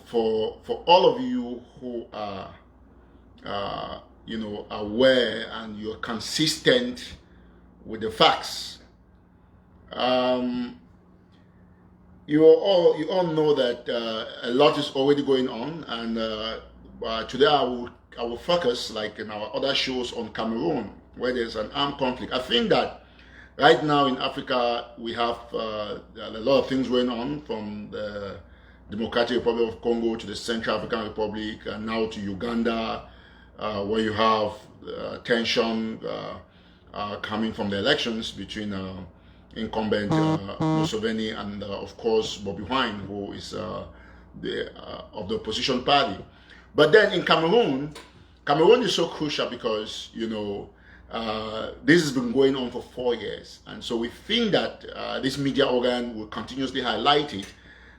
for all of you who are, aware and you're consistent with the facts. You all know that a lot is already going on, and today I will focus, like in our other shows, on Cameroon, where there's an armed conflict. I think that right now in Africa we have a lot of things going on, from the Democratic Republic of Congo to the Central African Republic, and now to Uganda, where you have tension coming from the elections between incumbent Museveni and of course Bobby Wine, who is of the opposition party. But then in Cameroon is so crucial because this has been going on for 4 years, and so we think that this media organ will continuously highlight it.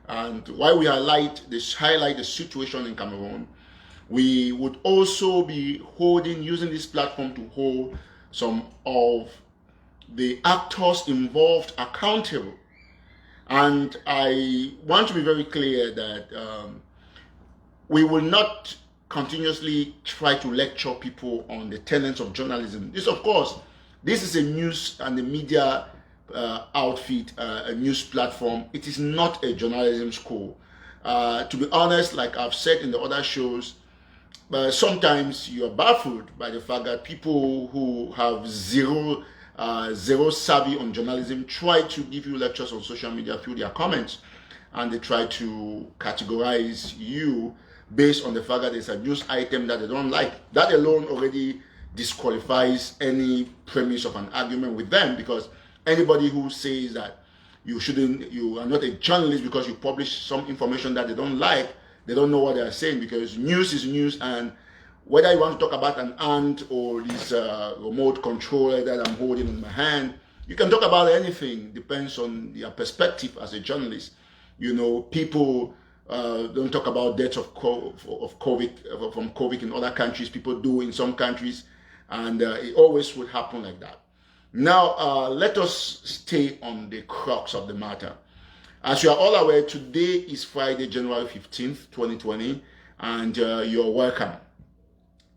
And while we highlight the situation in Cameroon, we would also be using this platform to hold some of the actors involved accountable. And I want to be very clear that we will not continuously try to lecture people on the tenets of journalism. This is a news and a media outfit, a news platform. It is not a journalism school. To be honest, like I've said in the other shows, but sometimes you are baffled by the fact that people who have zero savvy on journalism try to give you lectures on social media through their comments, and they try to categorize you based on the fact that it's a news item that they don't like. That alone already disqualifies any premise of an argument with them, because anybody who says that you are not a journalist because you publish some information that they don't like, they don't know what they are saying, because news is news. And whether you want to talk about an ant or this remote controller that I'm holding in my hand, you can talk about anything. Depends on your perspective as a journalist. People don't talk about deaths of COVID from COVID in other countries. People do in some countries, and it always would happen like that. Now, let us stay on the crux of the matter. As you are all aware, today is Friday, January 15th, 2020, and you're welcome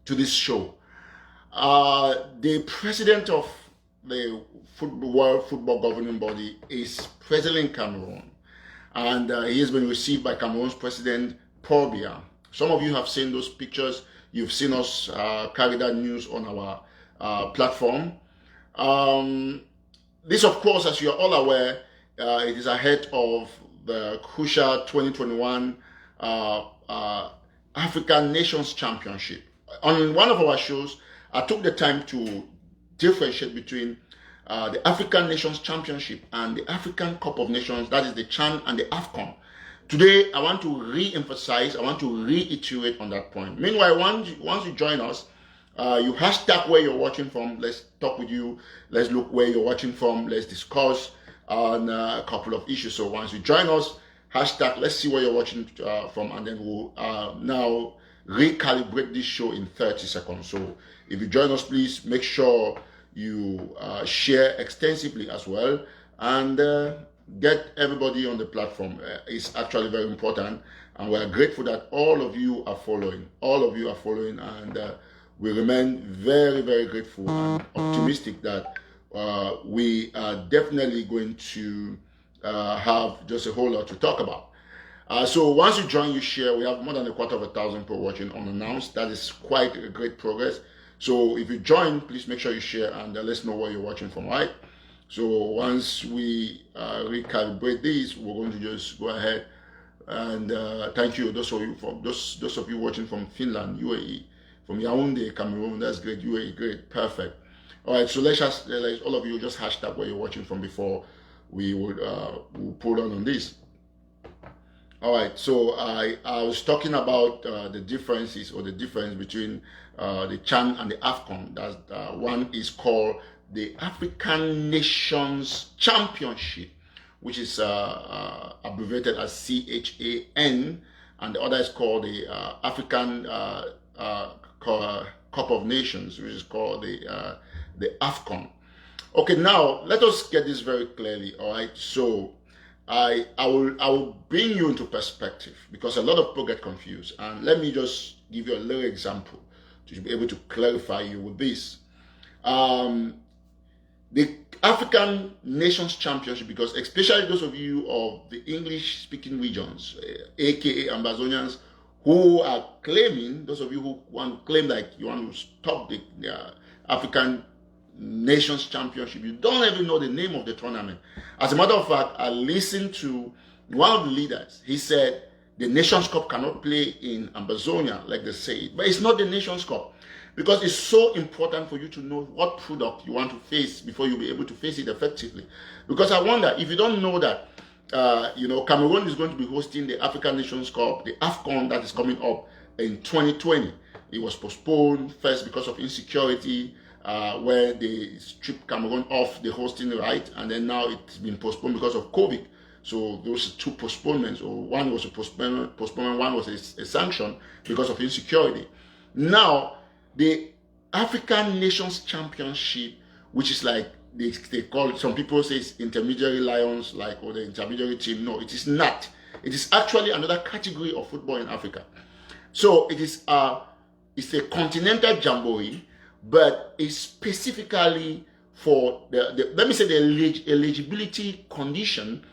to this show. The president of the World Football Governing Body is present in Cameroon, and he has been received by Cameroon's president, Paul Biya. Some of you have seen those pictures. You've seen us carry that news on our platform. This, of course, as you are all aware, it is ahead of the crucial 2021 African Nations Championship. On one of our shows, I took the time to differentiate between the African Nations Championship and the African Cup of Nations, that is the CHAN and the AFCON. Today, I want to re-emphasize, I want to reiterate on that point. Meanwhile, once you join us, you hashtag where you're watching from. Let's talk with you. Let's look where you're watching from. Let's discuss on a couple of issues. So once you join us, hashtag, let's see where you're watching from, and then we'll now recalibrate this show in 30 seconds. So if you join us, please make sure you share extensively as well, and get everybody on the platform. It's actually very important, and we're grateful that all of you are following. And we remain very, very grateful and optimistic that we are definitely going to have just a whole lot to talk about. So once you join, you share. We have more than 250,000 people watching unannounced. That is quite a great progress. So if you join, please make sure you share, and let us know where you're watching from, right? So once we recalibrate this, we're going to just go ahead and thank you. Those of you watching from Finland, UAE, from Yaoundé, Cameroon, that's great. UAE, great, perfect. All right, so let's all of you just hashtag where you're watching from before we would we'll pull on this. All right, so I was talking about the differences, or the difference between the CHAN and the AFCON. That one is called the African Nations Championship, which is abbreviated as CHAN, and the other is called the African Cup of Nations, which is called the AFCON. Okay, now let us get this very clearly. All right, so I will bring you into perspective, because a lot of people get confused. And let me just give you a little example to be able to clarify you with this. The African Nations Championship, because especially those of you of the English-speaking regions, aka Ambazonians, who are claiming, those of you who want to claim like you want to stop the African Nations Championship, you don't even know the name of the tournament. As a matter of fact, I listened to one of the leaders. He said the Nations Cup cannot play in Ambazonia, like they say, but it's not the Nations Cup, because it's so important for you to know what product you want to face before you'll be able to face it effectively. Because I wonder if you don't know that Cameroon is going to be hosting the African Nations Cup, the AFCON, that is coming up in 2020. It was postponed first because of insecurity, where they stripped Cameroon off the hosting right, and then now it's been postponed because of COVID. So those two postponements, or one was a postponement, one was a sanction because of insecurity. Now, the African Nations Championship, which is like they call it, some people say it's intermediary lions, like, or the intermediary team. No, it is not. It is actually another category of football in Africa. So it's a continental jamboree, but it's specifically for the let me say the eligibility condition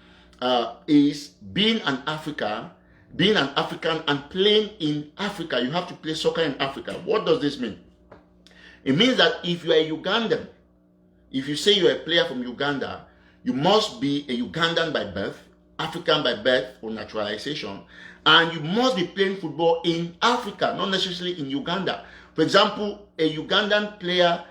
is being an African and playing in Africa. You have to play soccer in Africa. What does this mean? It means that if you are a Ugandan, if you say you're a player from Uganda, you must be a Ugandan by birth, African by birth or naturalization, and you must be playing football in Africa, not necessarily in Uganda. For example, a Ugandan player,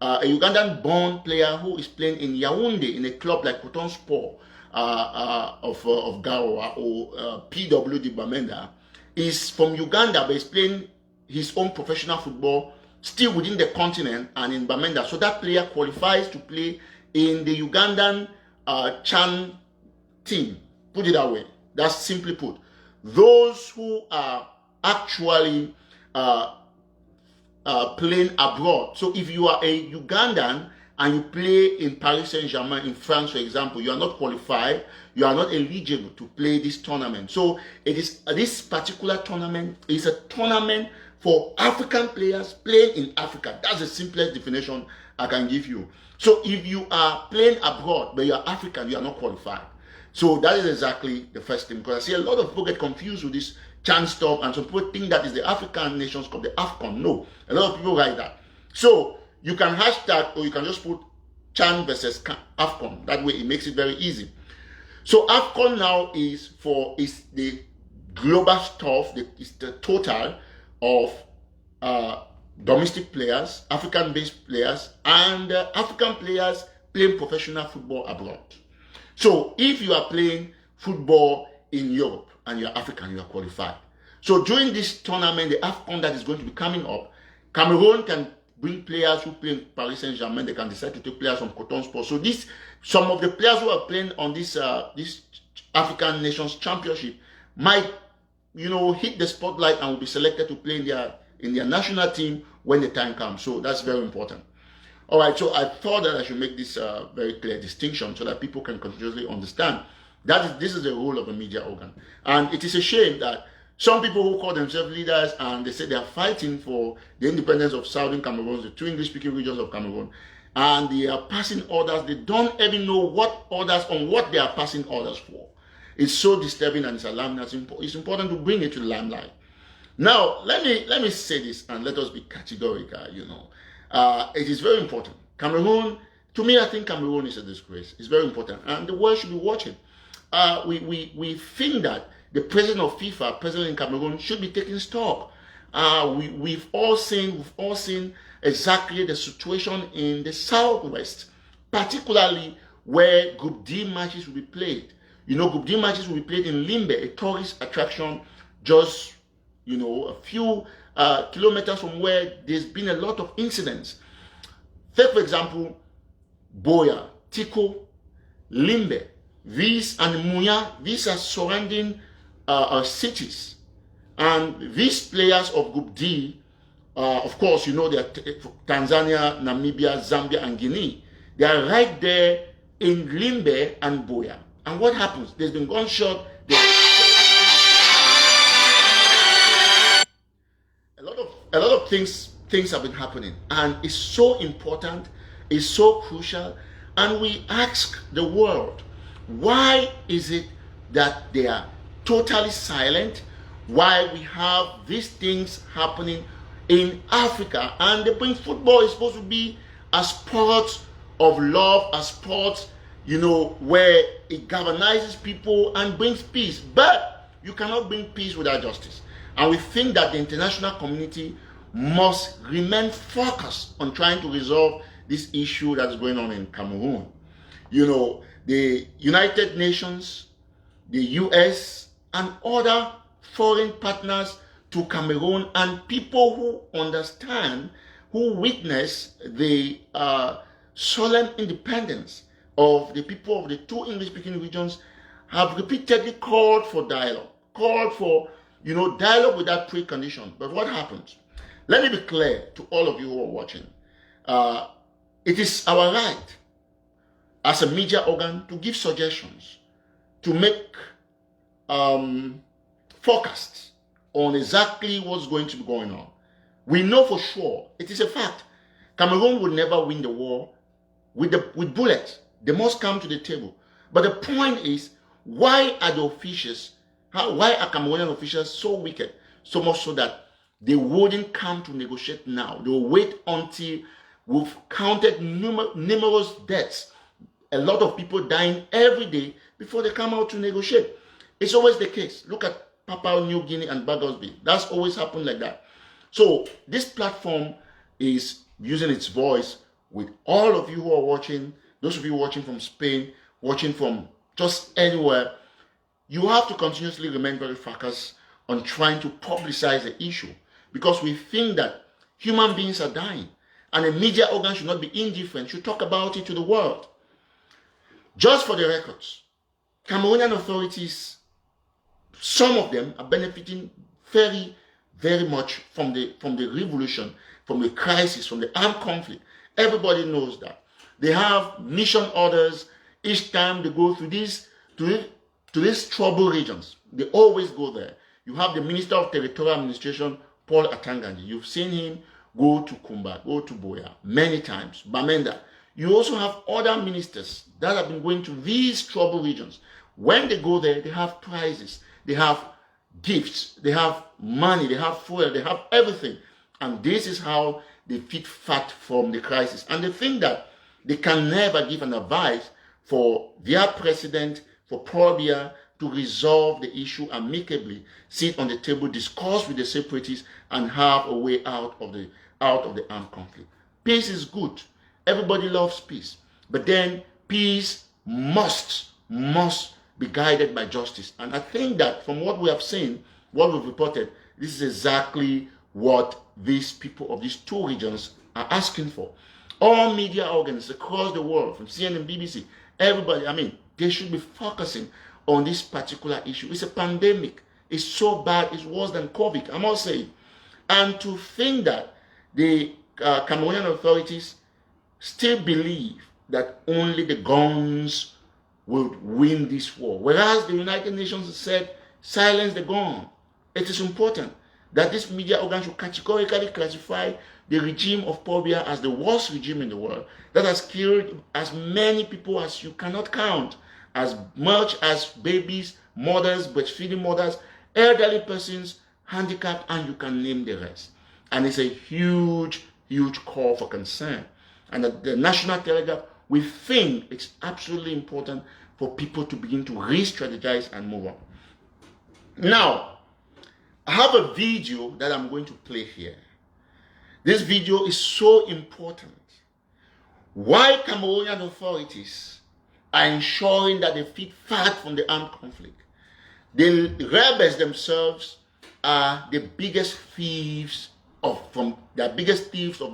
a Ugandan-born player who is playing in Yaoundé in a club like Coton Sport of Garoua or PWD Bamenda is from Uganda, but is playing his own professional football still within the continent and in Bamenda. So that player qualifies to play in the Ugandan Chan team. Put it that way. That's simply put. Those who are actually playing abroad. So if you are a Ugandan and you play in Paris Saint-Germain in France, for example, you are not qualified, you are not eligible to play this tournament. So it is this particular tournament is a tournament for African players playing in Africa. That's the simplest definition I can give you. So if you are playing abroad but you are African, you are not qualified. So that is exactly the first thing, because I see a lot of people get confused with this CHAN stuff, and some people think that is the African Nations Cup, the AFCON. No, a lot of people write that. So you can hashtag, or you can just put CHAN versus AFCON. That way it makes it very easy. So AFCON now is the global stuff, is the total of domestic players, African-based players, and African players playing professional football abroad. So if you are playing football in Europe and you are African, you are qualified. So during this tournament, the AFCON that is going to be coming up, Cameroon can bring players who play in Paris Saint-Germain. They can decide to take players from Coton Sport. So some of the players who are playing on this African Nations Championship might, hit the spotlight and will be selected to play in their national team when the time comes. So that's very important. All right, so I thought that I should make this very clear distinction so that people can continuously understand that this is the role of a media organ. And it is a shame that some people who call themselves leaders and they say they are fighting for the independence of Southern Cameroon, the two English-speaking regions of Cameroon, and they are passing orders. They don't even know what they are passing orders for. It's so disturbing and it's alarming. It's important to bring it to the limelight. Now, let me say this and let us be categorical, it is very important. Cameroon, to me, I think Cameroon is a disgrace. It's very important. And the world should be watching. We think that the president of FIFA, president in Cameroon, should be taking stock. We've all seen exactly the situation in the southwest, particularly where Group D matches will be played. Group D matches will be played in Limbe, a tourist attraction just a few kilometers from where there's been a lot of incidents. Take, for example, Boya, Tiko, Limbe, Vis, and Muya. These are surrounding cities. And these players of Group D, of course, they are Tanzania, Namibia, Zambia, and Guinea. They are right there in Limbe and Boya. And what happens? There's been gunshot. A lot of things have been happening, and it's so important, it's so crucial. And we ask the world, why is it that they are totally silent? Why we have these things happening in Africa? And they bring football is supposed to be a sport of love, a sport, where it galvanizes people and brings peace. But you cannot bring peace without justice. And we think that the international community must remain focused on trying to resolve this issue that is going on in Cameroon. The United Nations, the US, and other foreign partners to Cameroon, and people who understand, who witness the solemn independence of the people of the two English-speaking regions, have repeatedly called for dialogue, called for dialogue without precondition. But what happens? Let me be clear to all of you who are watching. It is our right as a media organ to give suggestions, to make forecasts on exactly what's going to be going on. We know for sure, it is a fact, Cameroon will never win the war with bullets. They must come to the table. But the point is, why are the officials, why are Cameroonian officials so wicked? So much so that they wouldn't come to negotiate now. They will wait until we've counted numerous deaths, a lot of people dying every day before they come out to negotiate. It's always the case. Look at Papua New Guinea and Bagosby. That's always happened like that. So this platform is using its voice with all of you who are watching, those of you watching from Spain, watching from just anywhere. You have to continuously remain very focused on trying to publicize the issue, because we think that human beings are dying, and a media organ should not be indifferent, should talk about it to the world. Just for the records, Cameroonian authorities, some of them are benefiting very, very much from the revolution, from the crisis, from the armed conflict. Everybody knows that. They have mission orders each time they go to these troubled regions. They always go there. You have the Minister of Territorial Administration, Paul Atanganji. You've seen him go to Kumba, go to Boya many times, Bamenda. You also have other ministers that have been going to these troubled regions. When they go there, they have prizes, they have gifts, they have money, they have fuel, they have everything. And this is how they feed fat from the crisis. And they think that they can never give an advice for their president, for Paul Biya, to resolve the issue amicably, sit on the table, discuss with the separatists, and have a way out of the armed conflict. Peace is good. Everybody loves peace. But then peace must be guided by justice. And I think that from what we have seen, what we've reported, this is exactly what these people of these two regions are asking for. All media organs across the world, from CNN, BBC, everybody, they should be focusing on this particular issue. It's a pandemic. It's so bad. It's worse than COVID, I must say. And to think that the Cameroonian authorities still believe that only the guns will win this war, whereas the United Nations said, silence the gun. It is important that this media organ should categorically classify the regime of Paul Biya as the worst regime in the world, that has killed as many people as you cannot count, as much as babies, mothers, breastfeeding mothers, elderly persons, handicapped, and you can name the rest. And it's a huge, huge call for concern. And the National Telegraph, we think it's absolutely important for people to begin to re-strategize and move on. Now, I have a video that I'm going to play here. This video is so important. Why Cameroonian authorities are ensuring that they feed fat from the armed conflict. The rebels themselves are the biggest thieves of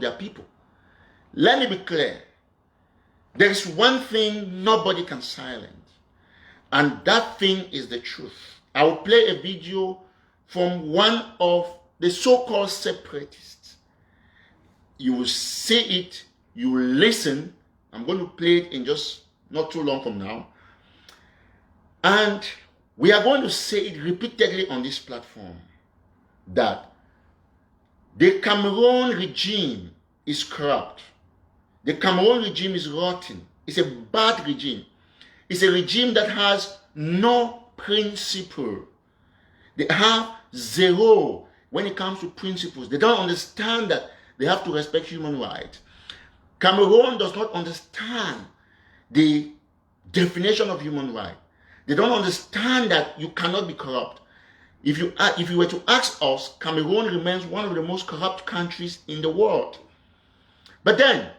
their people. Let me be clear. There is one thing nobody can silence, and that thing is the truth. I will play a video from one of the so-called separatists. You will see it, you will listen. I'm going to play it in just not too long from now. And we are going to say it repeatedly on this platform that the Cameroon regime is corrupt. The Cameroon regime is rotten. It's a bad regime. It's a regime that has no principle. They have zero when it comes to principles. They don't understand that they have to respect human rights. Cameroon does not understand the definition of human rights. They don't understand that you cannot be corrupt. If you were to ask us, Cameroon remains one of the most corrupt countries in the world. But then,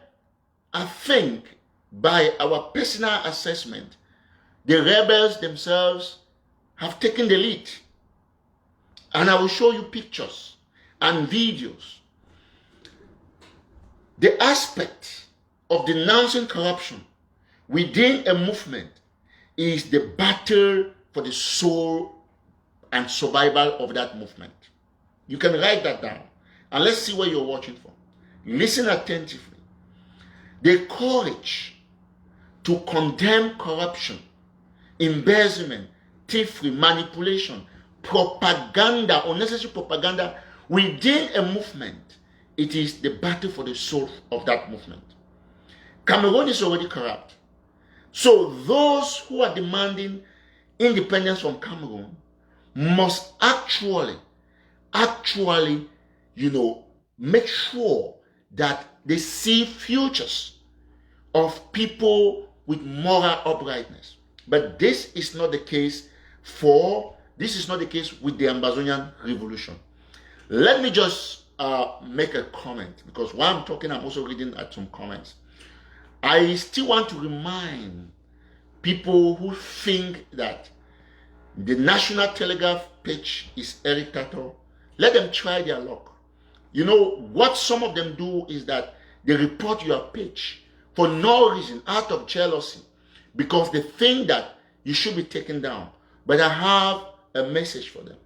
I think by our personal assessment, the rebels themselves have taken the lead. And I will show you pictures and videos. The aspect of denouncing corruption within a movement is the battle for the soul and survival of that movement. You can write that down. And let's see where you're watching from. Listen attentively. The courage to condemn corruption, embezzlement, thievery, manipulation, propaganda, unnecessary propaganda within a movement, it is the battle for the soul of that movement. Cameroon is already corrupt. So those who are demanding independence from Cameroon must actually, make sure that they see futures of people with moral uprightness. But this is not the case with the Amazonian revolution. Let me just make a comment, because while I'm talking, I'm also reading at some comments. I still want to remind people who think that the National Telegraph page is Eric TATAW. Let them try their luck. You know, what some of them do is that they report your page for no reason, out of jealousy, because they think that you should be taken down. But I have a message for them.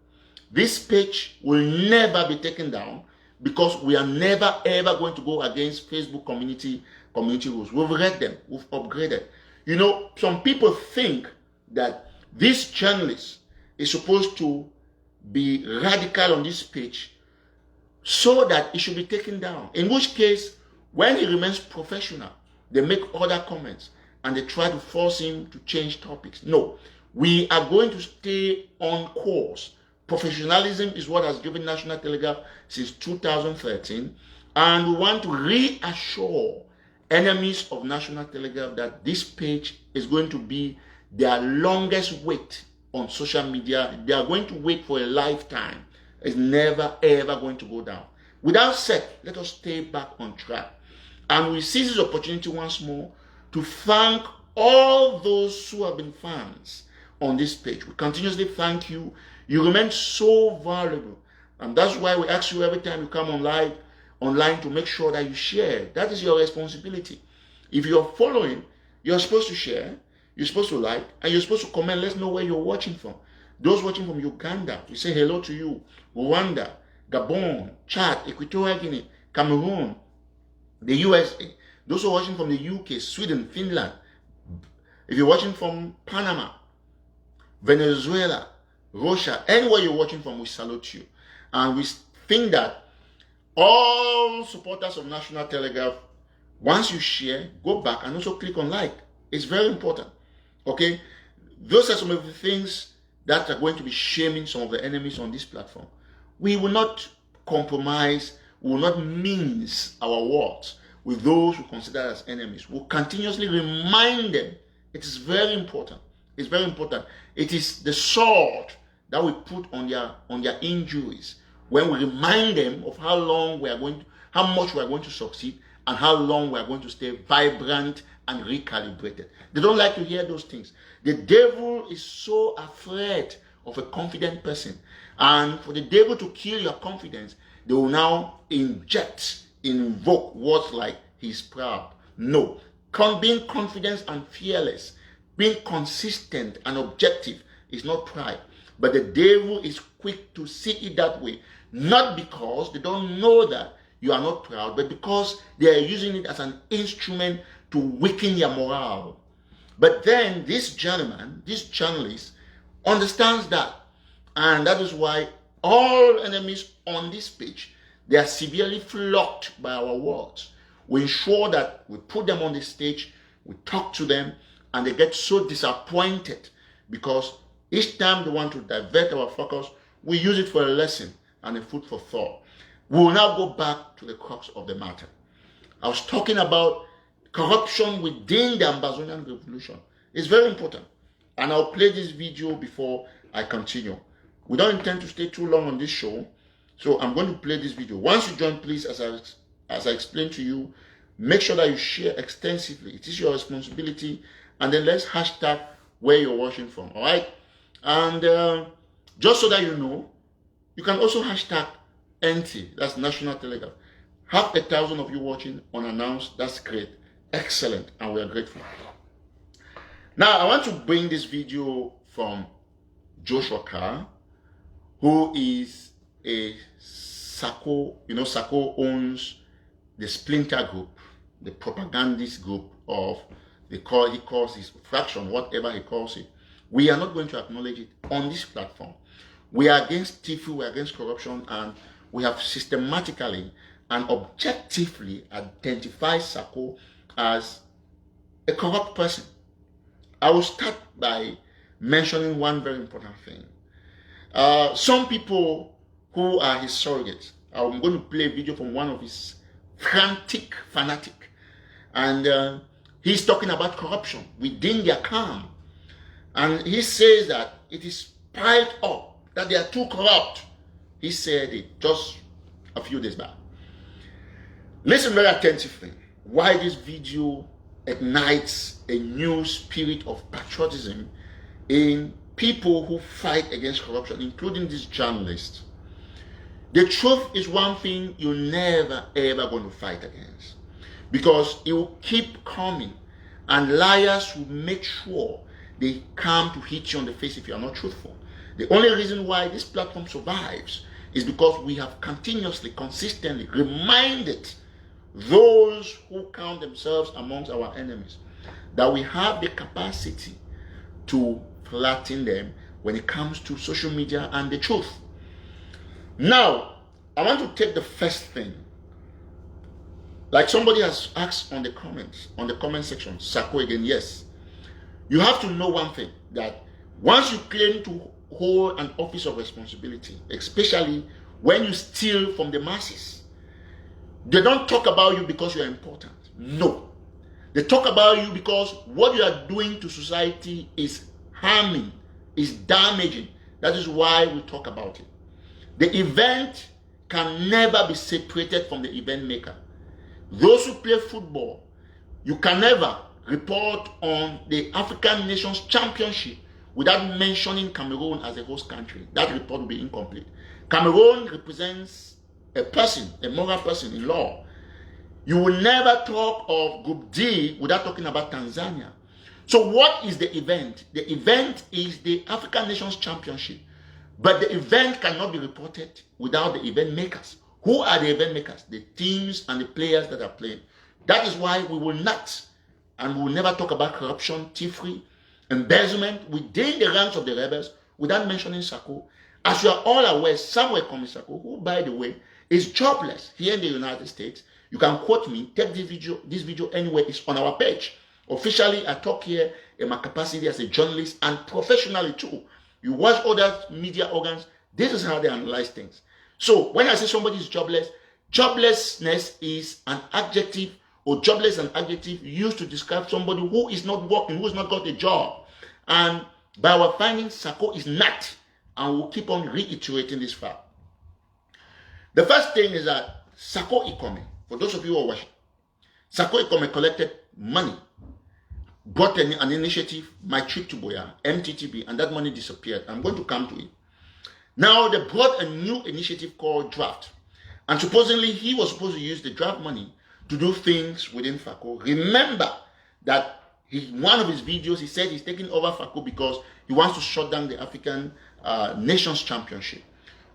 This page will never be taken down, because we are never ever going to go against Facebook community rules. We've read them, we've upgraded. You know, some people think that this journalist is supposed to be radical on this page so that it should be taken down. In which case, when he remains professional, they make other comments and they try to force him to change topics. No, we are going to stay on course. Professionalism is what has given National Telegraph since 2013, and we want to reassure enemies of National Telegraph that this page is going to be their longest wait on social media. They are going to wait for a lifetime. It's never ever going to go down. With that said, let us stay back on track. And we seize this opportunity once more to thank all those who have been fans on this page. We continuously thank you. You remain so valuable. And that's why we ask you every time you come online to make sure that you share. That is your responsibility. If you're following, you're supposed to share, you're supposed to like, and you're supposed to comment. Let's know where you're watching from. Those watching from Uganda, we say hello to you. Rwanda, Gabon, Chad, Equatorial Guinea, Cameroon, the USA. Those who are watching from the UK, Sweden, Finland. If you're watching from Panama, Venezuela, Russia, anywhere you're watching from, we salute you. And we think that all supporters of National Telegraph, once you share, go back and also click on like. It's very important. Okay? Those are some of the things that are going to be shaming some of the enemies on this platform. We will not compromise, we will not mince our words with those who consider us enemies. We'll continuously remind them. It is very important. It's very important. It is the sword that we put on their injuries when we remind them of how much we are going to succeed, and how long we are going to stay vibrant and recalibrated. They don't like to hear those things. The devil is so afraid of a confident person. And for the devil to kill your confidence, they will now invoke words like he's proud. No. Being confident and fearless, being consistent and objective is not pride. But the devil is quick to see it that way. Not because they don't know that you are not proud, but because they are using it as an instrument to weaken your morale. But then this gentleman, this journalist, understands that. And that is why all enemies on this page, they are severely flogged by our words. We ensure that we put them on the stage, we talk to them, and they get so disappointed because each time they want to divert our focus, we use it for a lesson and a food for thought. We will now go back to the crux of the matter. I was talking about corruption within the Amazonian revolution. It's very important. And I'll play this video before I continue. We don't intend to stay too long on this show, so I'm going to play this video. Once you join, please, as I explained to you, make sure that you share extensively. It is your responsibility. And then let's hashtag where you're watching from, all right? And just so that you know, you can also hashtag NT, that's National Telegraph. 1,000 of you watching unannounced, that's great. Excellent, and we are grateful. Now, I want to bring this video from Joshua Carr, who is a SACO. You know, SACO owns the splinter group, the propagandist group of, he calls his fraction, whatever he calls it. We are not going to acknowledge it on this platform. We are against TATAW, we are against corruption, and we have systematically and objectively identified SACO as a corrupt person. I will start by mentioning one very important thing. Some people who are his surrogates, I'm going to play a video from one of his fanatic, and he's talking about corruption within their camp. And he says that it is piled up, that they are too corrupt. He said it just a few days back. Listen very attentively why this video ignites a new spirit of patriotism in people who fight against corruption, including this journalist. The truth is one thing you're never ever going to fight against, because it will keep coming, and liars will make sure they come to hit you on the face if you are not truthful. The only reason why this platform survives is because we have continuously, consistently reminded those who count themselves amongst our enemies that we have the capacity to flatten them when it comes to social media and the truth. Now, I want to take the first thing. Like somebody has asked on the comment section, SACO again, yes. You have to know one thing, that once you claim to hold an office of responsibility, especially when you steal from the masses, they don't talk about you because you are important. No. They talk about you because what you are doing to society is harming, is damaging. That is why we talk about it. The event can never be separated from the event maker. Those who play football, you can never report on the African Nations Championship without mentioning Cameroon as a host country. That report will be incomplete. Cameroon represents a person, a moral person in law. You will never talk of Group D without talking about Tanzania. So what is the event? The event is the African Nations Championship. But the event cannot be reported without the event makers. Who are the event makers? The teams and the players that are playing. That is why we will not, and we will never talk about corruption, thievery, embezzlement within the ranks of the rebels without mentioning SACO. As you are all aware, Samuel Komisako, who, by the way, is jobless here in the United States. You can quote me, take this video anywhere. It's on our page. Officially, I talk here in my capacity as a journalist and professionally too. You watch other media organs, this is how they analyze things. So when I say somebody is jobless, joblessness is an adjective, or jobless an adjective used to describe somebody who is not working, who has not got a job. And by our findings, SACO is not, and we'll keep on reiterating this fact. The first thing is that SACO Ikome, for those of you who are watching, SACO Ikome collected money, brought an initiative, My Trip to Boya, MTTB, and that money disappeared. I'm going to come to it. Now, they brought a new initiative called Draft. And supposedly, he was supposed to use the draft money to do things within FACO. Remember that one of his videos, he said he's taking over FACO because he wants to shut down the African Nations Championship.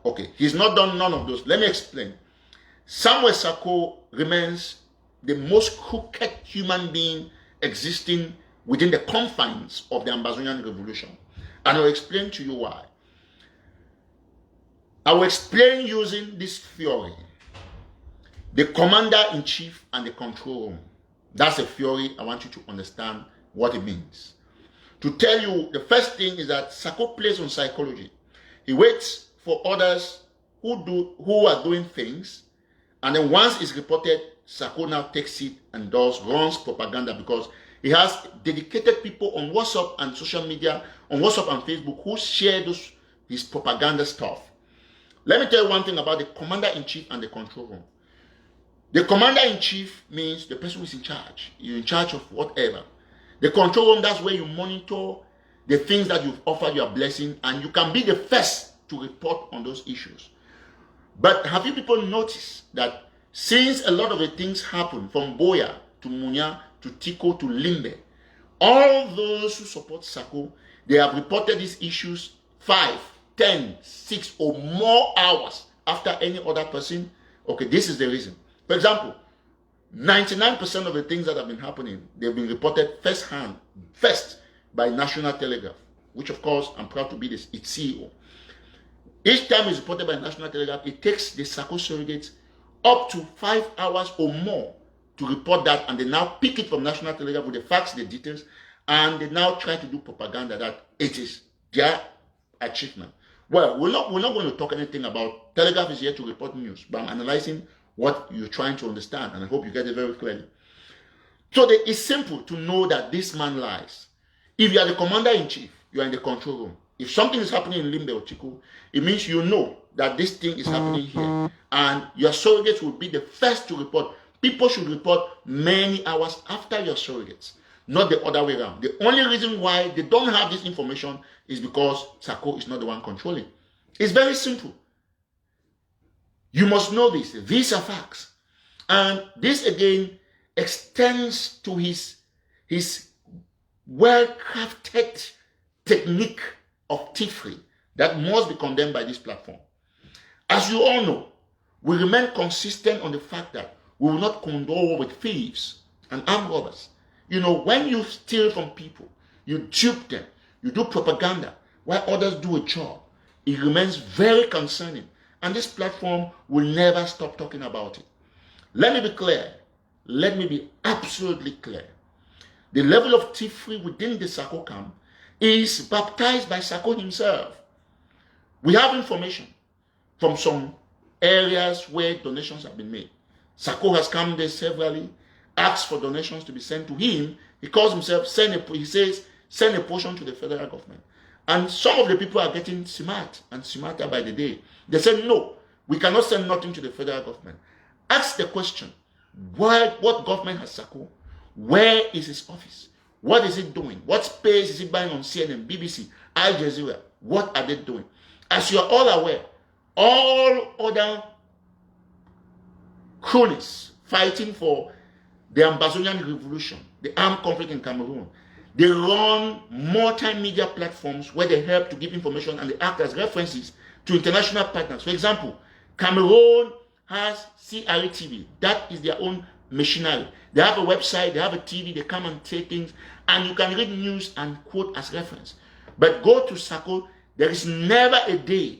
Okay, he's not done none of those. Let me explain. Samuel SACO remains the most crooked human being existing within the confines of the Ambazonian Revolution. And I'll explain to you why. I will explain using this theory, the commander-in-chief and the control room. That's a theory. I want you to understand what it means. To tell you, the first thing is that Sako plays on psychology. He waits for others who are doing things, and then once it's reported, Sako now takes it and runs propaganda, because he has dedicated people on WhatsApp and social media, on WhatsApp and Facebook, who share his propaganda stuff. Let me tell you one thing about the commander-in-chief and the control room. The commander-in-chief means the person who is in charge. You're in charge of whatever. The control room, that's where you monitor the things that you've offered your blessing, and you can be the first to report on those issues. But have you people noticed that since a lot of the things happen, from Boya to Munya to Tiko to Limbe, all those who support Sako, they have reported these issues 5, 10, 6 or more hours after any other person? Okay, this is the reason. For example, 99% of the things that have been happening, they've been reported first by National Telegraph, which of course I'm proud to be its CEO. Each time it's reported by National Telegraph, it takes the Sako surrogates up to 5 hours or more to report that, and they now pick it from National Telegraph with the facts, the details, and they now try to do propaganda that it is their achievement. Well, we're not going to talk anything about Telegraph is here to report news, but I'm analyzing what you're trying to understand, and I hope you get it very clearly. So it's simple to know that this man lies. If you are the commander-in-chief, you are in the control room. If something is happening in Limbe or Tiko, it means you know that this thing is happening here, and your surrogates will be the first to report. People should report many hours after your surrogates, not the other way around. The only reason why they don't have this information is because Sako is not the one controlling. It's very simple. You must know this. These are facts. And this again extends to his well-crafted technique of thievery that must be condemned by this platform. As you all know, we remain consistent on the fact that we will not condole with thieves and armed robbers. You know, when you steal from people, you dupe them, you do propaganda while others do a job, it remains very concerning. And this platform will never stop talking about it. Let me be clear. Let me be absolutely clear. The level of thievery within the Sako camp is baptized by Sako himself. We have information from some areas where donations have been made. Sako has come there severally, asked for donations to be sent to him. He calls himself, he says, send a portion to the federal government. And some of the people are getting smart and smarter by the day. They said, no, we cannot send nothing to the federal government. Ask the question, what government has Sako? Where is his office? What is it doing? What space is it buying on CNN, BBC, Al Jazeera? What are they doing? As you are all aware, all other cronies fighting for the Ambazonian Revolution, the armed conflict in Cameroon, they run multimedia platforms where they help to give information and they act as references to international partners. For example, Cameroon has CRTV. That is their own machinery. They have a website, they have a TV, they come and say things, and you can read news and quote as reference. But go to Sako, there is never a day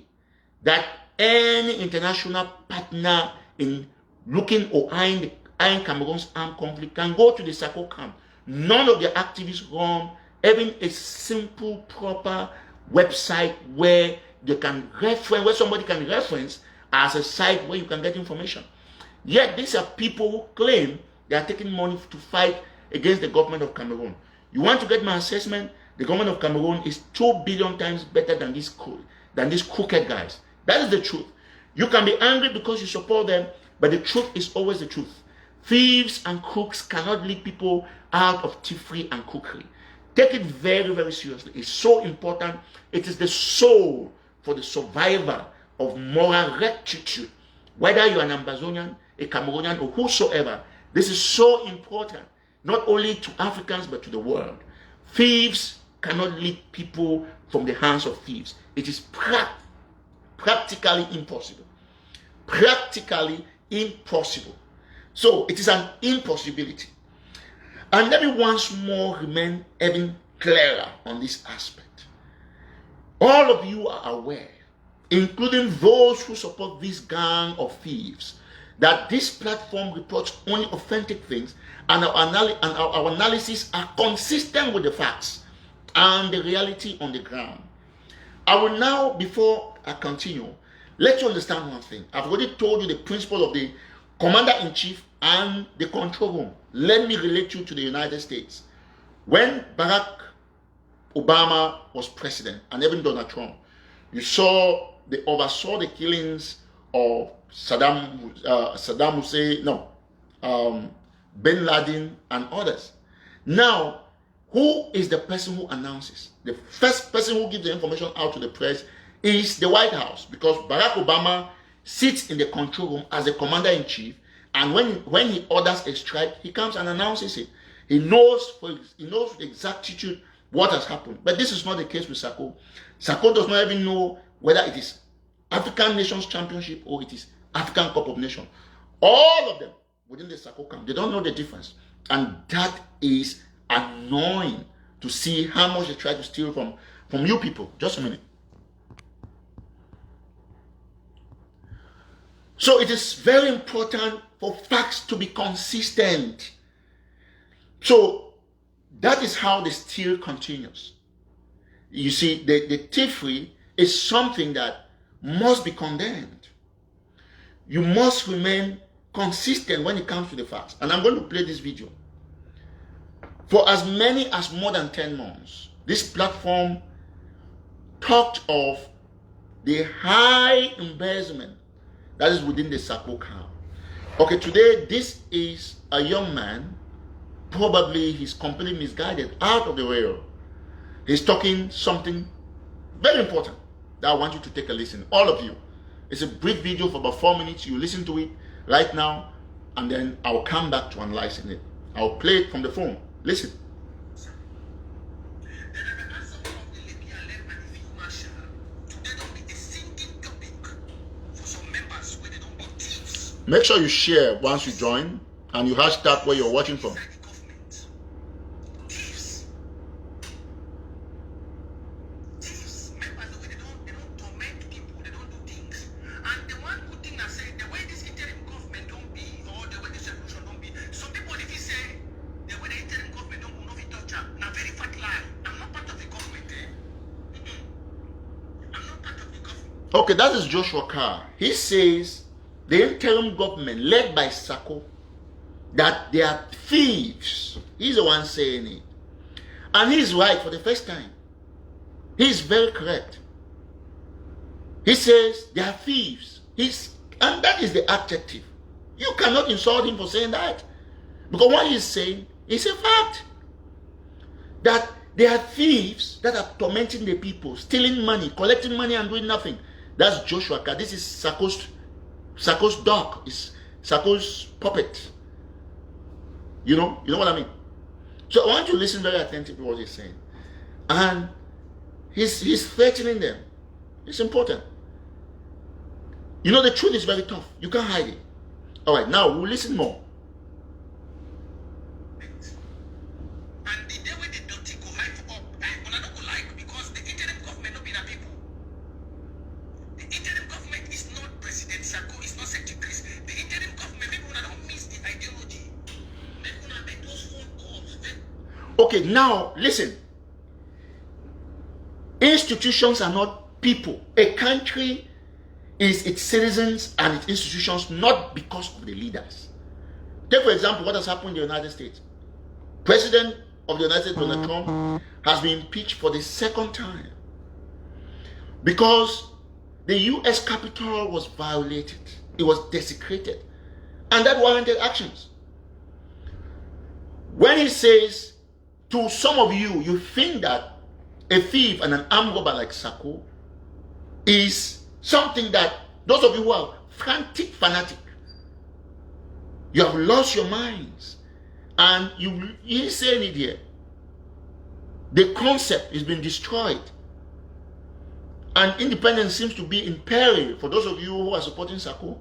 that any international partner in looking or eyeing Cameroon's armed conflict can go to the Sako camp. None of the activists run even a simple, proper website where they can reference, where somebody can reference as a site where you can get information. Yet these are people who claim they are taking money to fight against the government of Cameroon. You want to get my assessment? The government of Cameroon is 2 billion times better than these crooked guys. That is the truth. You can be angry because you support them, but the truth is always the truth. Thieves and crooks cannot lead people out of thievery and crookery. Take it very, very seriously. It's so important. It is the soul for the survivor of moral rectitude. Whether you're an Ambazonian, a Cameroonian, or whosoever, this is so important, not only to Africans, but to the world. Thieves cannot lead people from the hands of thieves. It is practically impossible. Practically impossible. So it is an impossibility. And let me once more remain even clearer on this aspect. All of you are aware, including those who support this gang of thieves, that this platform reports only authentic things, and our analysis are consistent with the facts and the reality on the ground. I will now, before I continue, let you understand one thing. I've already told you the principle of the commander-in-chief and the control room. Let me relate you to the United States. When Barack Obama was president, and even Donald Trump, you saw they oversaw the killings of Saddam Hussein, Bin Laden, and others. Now, who is the person who announces? The first person who gives the information out to the press is the White House, because Barack Obama sits in the control room as the commander-in-chief, and when he orders a strike, he comes and announces it. He knows with exactitude what has happened. But this is not the case with Sako. Sako does not even know whether it is African Nations Championship or it is African Cup of Nations. All of them within the Sako camp, they don't know the difference. And that is annoying to see how much they try to steal from you people. Just a minute. So it is very important for facts to be consistent. So that is how the steal continues. You see, the thievery is something that must be condemned. You must remain consistent when it comes to the facts. And I'm going to play this video. For as many as more than 10 months, this platform talked of the high embezzlement that is within the Sako camp. Okay, today this is a young man, probably he's completely misguided, out of the rail. He's talking something very important that I want you to take a listen. All of you. It's a brief video for about 4 minutes. You listen to it right now, and then I'll come back to analyzing it. I'll play it from the phone. Listen. Make sure you share once you join, and you hashtag where you're watching from. Okay, that is Joshua Carr. He says the interim government led by Sako, that they are thieves. He's the one saying it. And he's right for the first time. He's very correct. He says they are thieves. And that is the adjective. You cannot insult him for saying that. Because what he's saying is a fact. That they are thieves that are tormenting the people, stealing money, collecting money and doing nothing. That's Joshua Carr. This is Sako's dog. It's Sako's puppet. You know what I mean? So I want you to listen very attentively to what he's saying. And he's threatening them. It's important. You know, the truth is very tough. You can't hide it. All right, now we'll listen more. Okay, now listen. Institutions are not people. A country is its citizens and its institutions, not because of the leaders. Take for example what has happened in the United States. President of the United States, Donald Trump, has been impeached for the second time because the U.S. Capitol was violated. It was desecrated. And that warranted actions. When he says, to some of you, you think that a thief and an armed robber like Sako is something that those of you who are fanatic, you have lost your minds. And he's saying it here. The concept is being destroyed. And independence seems to be in peril for those of you who are supporting Sako.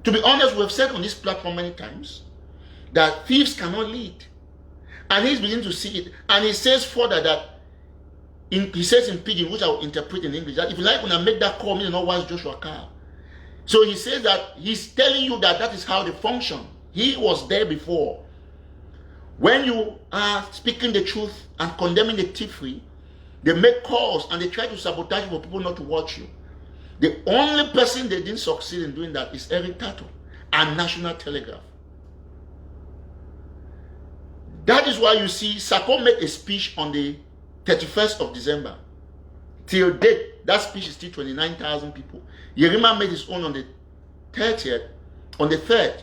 To be honest, we have said on this platform many times that thieves cannot lead. And he's beginning to see it. And he says further that, he says in Pidgin, which I will interpret in English, that if you like, when I make that call, me not watch Joshua Carr. So he says that he's telling you that that is how they function. He was there before. When you are speaking the truth and condemning the thievery, they make calls and they try to sabotage you for people not to watch you. The only person they didn't succeed in doing that is Eric TATAW and National Telegraph. That is why you see Sako make a speech on the 31st of December. Till date, that speech is still 29,000 people. Yerima made his own on the 30th, on the 3rd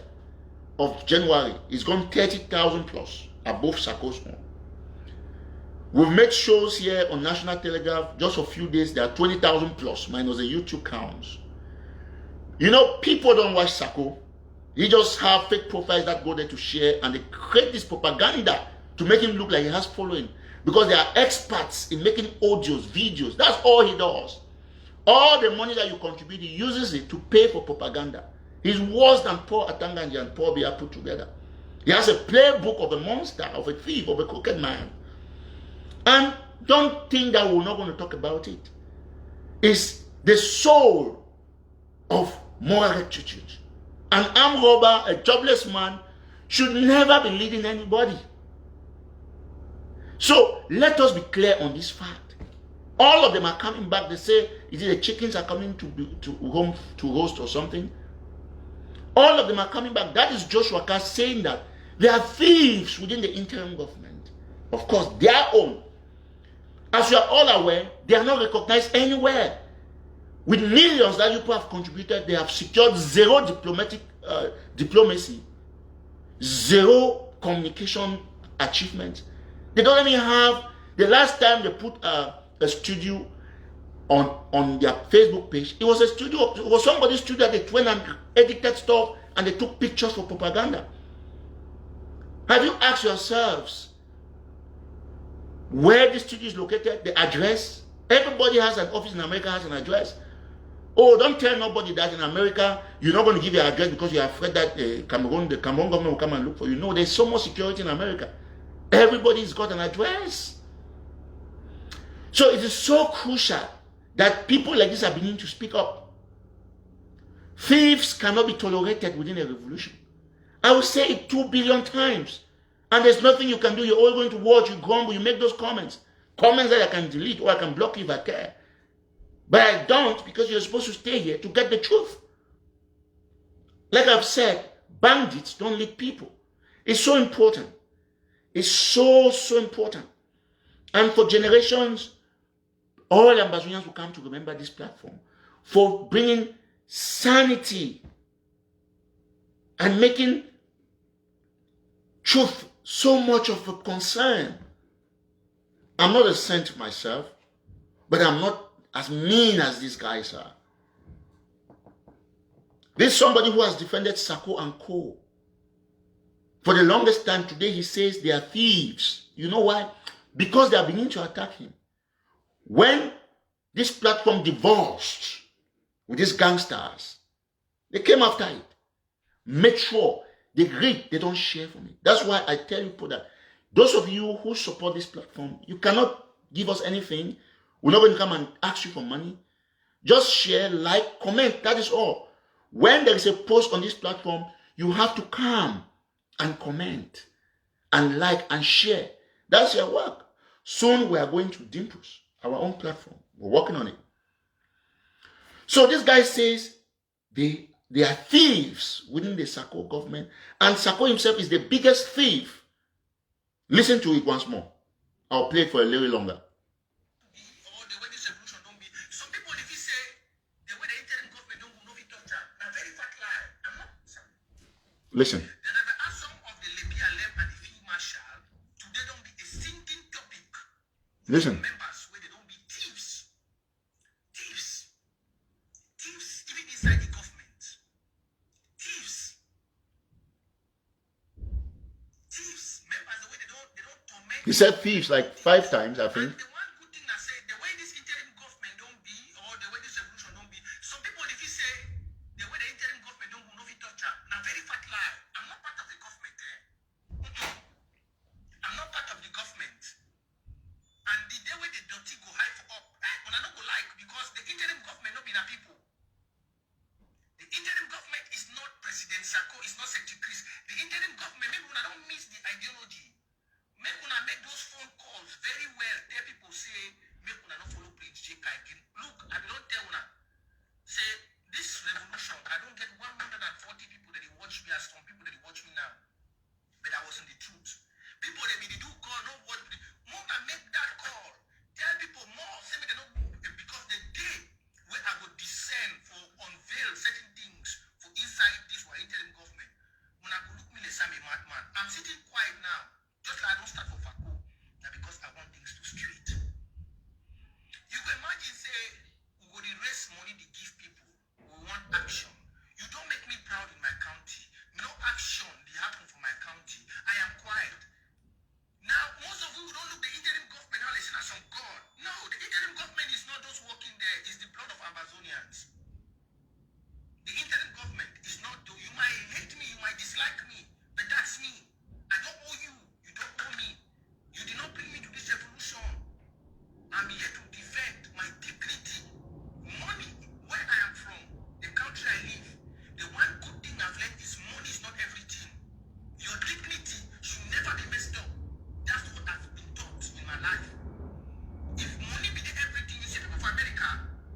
of January. It's gone 30,000 plus above Sako's own. We've made shows here on National Telegraph just for a few days. There are 20,000 plus minus the YouTube counts. You know, people don't watch Sako. He just have fake profiles that go there to share, and they create this propaganda to make him look like he has following. Because they are experts in making audios, videos. That's all he does. All the money that you contribute, he uses it to pay for propaganda. He's worse than Paul Atanganji and Paul Biya put together. He has a playbook of a monster, of a thief, of a crooked man. And don't think that we're not going to talk about it. It's the soul of moral rectitude. An armed robber, a jobless man, should never be leading anybody. So let us be clear on this fact. All of them are coming back. They say, is it the chickens are coming to home to roast or something? All of them are coming back. That is Joshua Carr saying that there are thieves within the interim government. Of course, their own. As you are all aware, they are not recognized anywhere. With millions that you people have contributed, they have secured zero diplomacy, zero communication achievement. They don't even have, the last time they put a studio on their Facebook page, it was a studio, it was somebody's studio that they went and edited stuff and they took pictures for propaganda. Have you asked yourselves where the studio is located, the address? Everybody has an office in America, has an address. Oh, don't tell nobody that in America you're not going to give your address because you're afraid that the Cameroon government will come and look for you. No, there's so much security in America. Everybody's got an address. So it is so crucial that people like this are beginning to speak up. Thieves cannot be tolerated within a revolution. I will say it 2 billion times. And there's nothing you can do. You're all going to watch, you grumble, you make those comments. Comments that I can delete or I can block you if I care. But I don't, because you're supposed to stay here to get the truth. Like I've said, bandits don't lead people. It's so important. It's so important. And for generations, all Ambazonians will come to remember this platform for bringing sanity and making truth so much of a concern. I'm not a saint myself, but I'm not as mean as these guys are. There's somebody who has defended Sako and Co. For the longest time. Today he says they are thieves. You know why? Because they are beginning to attack him. When this platform divulged with these gangsters, they came after it. Make sure they read, they don't share from it. That's why I tell you people that those of you who support this platform, you cannot give us anything. We're not going to come and ask you for money. Just share, like, comment. That is all. When there is a post on this platform, you have to come and comment and like and share. That's your work. Soon we are going to Dimples, our own platform. We're working on it. So this guy says they are thieves within the Sako government, and Sako himself is the biggest thief. Listen to it once more. I'll play it for a little longer. Listen. Listen. He said thieves like 5 times, I think. Sako is not Separatists. The interim government, maybe when I don't miss the ideology, make una make those phone calls very well. Tell people say, make una not follow Prince J.K. again. Look, I don't tell una. Say, this revolution, I don't get 140 people that they watch me as some people that they watch me now. But that wasn't the truth. People that they do call, no what more than make that call. Tell people more, say me they don't because the day where I would descend for unveil certain things for inside this or interim government, when I go look me like I'm a madman. I'm sitting quiet now, just like I don't start for Fako. Now because I want things to straight. You can imagine say we go to raise money to give people. We want action. You don't make me proud in my county. No action they happen for my county. I am quiet. Now, most of you don't look the interim government now listen as some God. No, the interim government is not those working there. It's the blood of Amazonians. The interim government is not, you might hate me, you might dislike me, but that's me. I don't owe you. You don't owe me. You did not bring me to this revolution. I'm here to defend my dignity. Money, where I am from, the country I live, the one good thing I've learned is money is not everything. Your dignity should never be messed up. That's what I've been taught in my life. If money be the everything, you see people for America,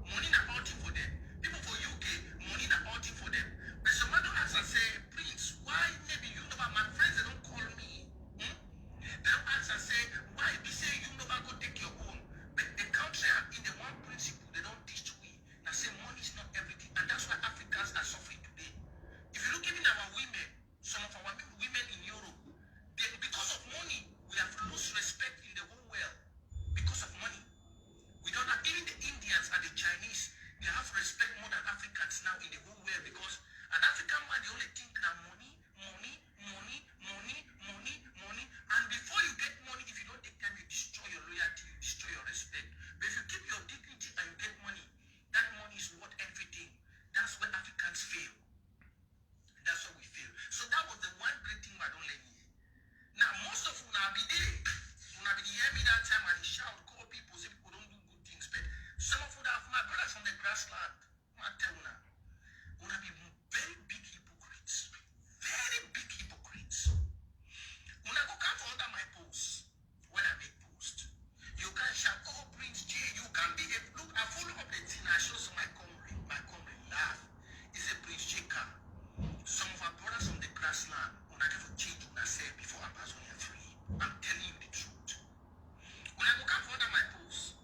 money not outing for them. People for UK, money not outing for them. But someone don't ask and say, Prince, why maybe you know about my friends, they don't call me. They don't ask and say, why be say you never go take your own. But the country I'm in, the one principle they don't teach we. Now say money is not everything. And that's why Africans are suffering today. If you look even our women, some of our women in Europe, because of money, we have lost respect in the whole world. Because of money. We don't have, even the Indians and the Chinese, they have respect more than Africans now in the whole world because an African man, they only think that money, money, money, money, money, money. And before you get money, if you don't take time, you destroy your loyalty, you destroy your respect. But if you keep your dignity and you get money, that money is worth everything. That's where Africans fail. That's where we fail. So that was the one great thing I don't let you. Now, most of you now be there. You now be hear me that time and shout, call people, say people don't do good things. But some of you that have my brothers from the grassland, I tell you now, you now be very big hypocrites. Very big hypocrites. When I go come for under my post, when I make post, you can shout, oh, Prince J, you can be a look, I follow up the thing, I show some my comrade laugh. He said, Prince J can. Some of our brothers from the grassland, when I never change what I said before Amazonia free. I'm telling you the truth. When I go come for under my post,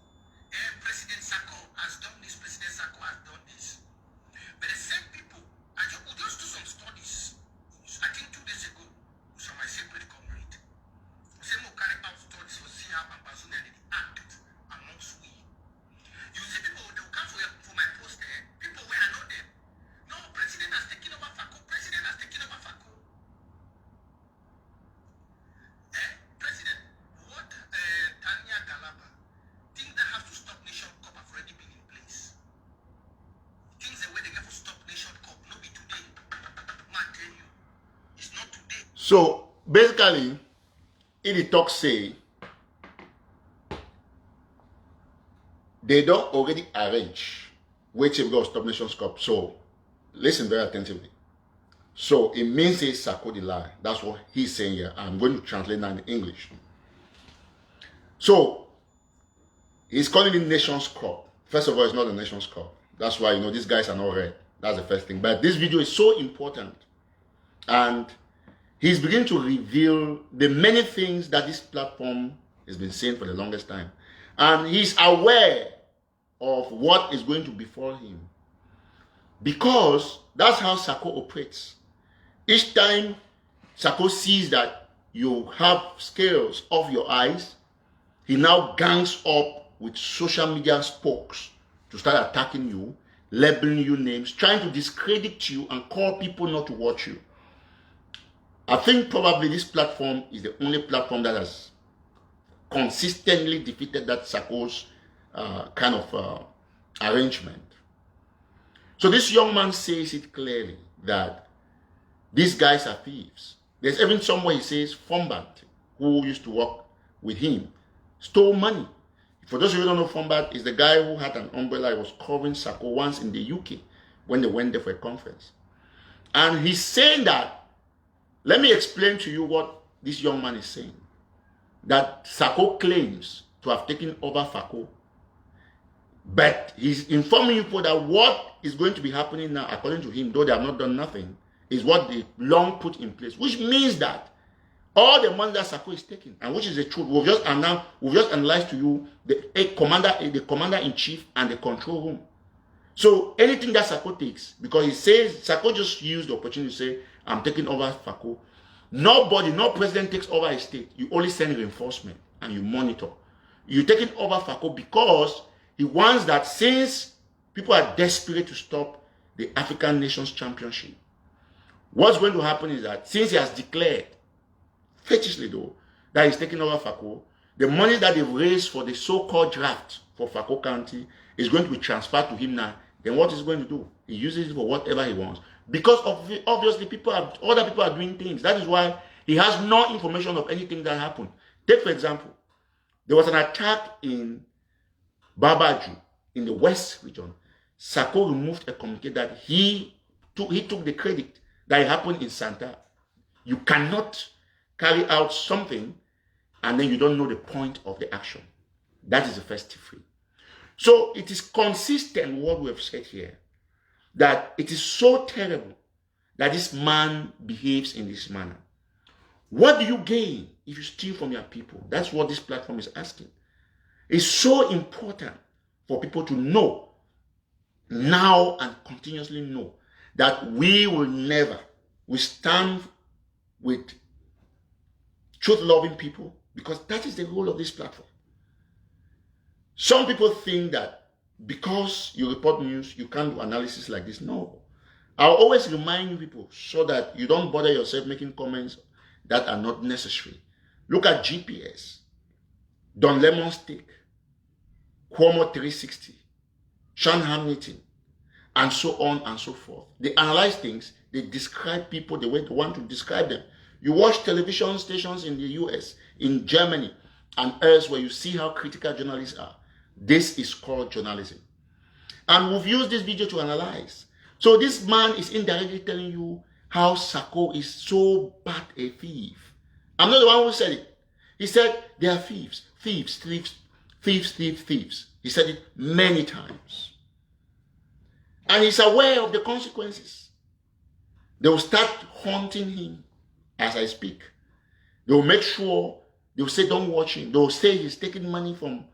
President Sako has done this, President Sako has done this. But the same people, we just do some studies. I think 2 days ago, some my separate comrade. We say more carry out studies to see how Amazonia act amongst we. You see people, they will come for my post there, people where I know them. No, President has taken over Fako. President has taken over Fako. President, what Tanya Galaba, things that have to stop Nation Cup have already been in place. Things the way they get to stop Nation Cup, not be today. I tell you, it's not today. So basically, in the talk say they don't already arrange waiting to stop Nations Cup. So listen very attentively. So it means it's Sako the lie. That's what he's saying here. I'm going to translate that in English. So he's calling it Nations Cup. First of all, it's not a Nations Cup. That's why, these guys are not red. That's the first thing. But this video is so important. And he's beginning to reveal the many things that this platform has been saying for the longest time. And he's aware of what is going to befall him. Because that's how Sako operates. Each time Sako sees that you have scales off your eyes, he now gangs up with social media spokes to start attacking you, labeling you names, trying to discredit you and call people not to watch you. I think probably this platform is the only platform that has consistently defeated that Sako's kind of arrangement. So this young man says it clearly that these guys are thieves. There's even somewhere he says Fombat, who used to work with him, stole money. For those of you who don't know, Fombat is the guy who had an umbrella. He was covering Sako once in the UK when they went there for a conference. And he's saying that, let me explain to you what this young man is saying. That Sako claims to have taken over FACO, but he's informing people that what is going to be happening now, according to him, though they have not done nothing, is what they long put in place, which means that all the money that Sako is taking, and which is the truth, we've just analyzed to you the commander in chief and the control room. So anything that Sako takes, because he says Sako just used the opportunity to say, I'm taking over FACO. Nobody, no president takes over a state. You only send reinforcement and you monitor. You're taking over FACO because he wants that, since people are desperate to stop the African Nations Championship, what's going to happen is that since he has declared, fetishly though, that he's taking over FACO, the money that they've raised for the so-called draft for FACO County is going to be transferred to him now. Then what is he going to do? He uses it for whatever he wants. Because obviously other people are doing things. That is why he has no information of anything that happened. Take for example, there was an attack in Babaju in the West region. Sako removed a communique that he took the credit that it happened in Santa. You cannot carry out something and then you don't know the point of the action. That is the first free. So it is consistent with what we have said here, that it is so terrible that this man behaves in this manner. What do you gain if you steal from your people? That's what this platform is asking. It's so important for people to know now and continuously know that we stand with truth-loving people, because that is the role of this platform. Some people think that because you report news, you can't do analysis like this. No. I'll always remind people so that you don't bother yourself making comments that are not necessary. Look at GPS, Don Lemon Stick, Cuomo 360, Sean Hamilton, and so on and so forth. They analyze things, they describe people the way they want to describe them. You watch television stations in the US, in Germany, and elsewhere, you see how critical journalists are. This is called journalism. And we've used this video to analyze. So this man is indirectly telling you how Sako is so bad a thief. I'm not the one who said it. He said they are thieves, thieves, thieves, thieves, thieves, thieves. He said it many times. And he's aware of the consequences. They will start haunting him as I speak. They will make sure, they will say don't watch him. They will say he's taking money from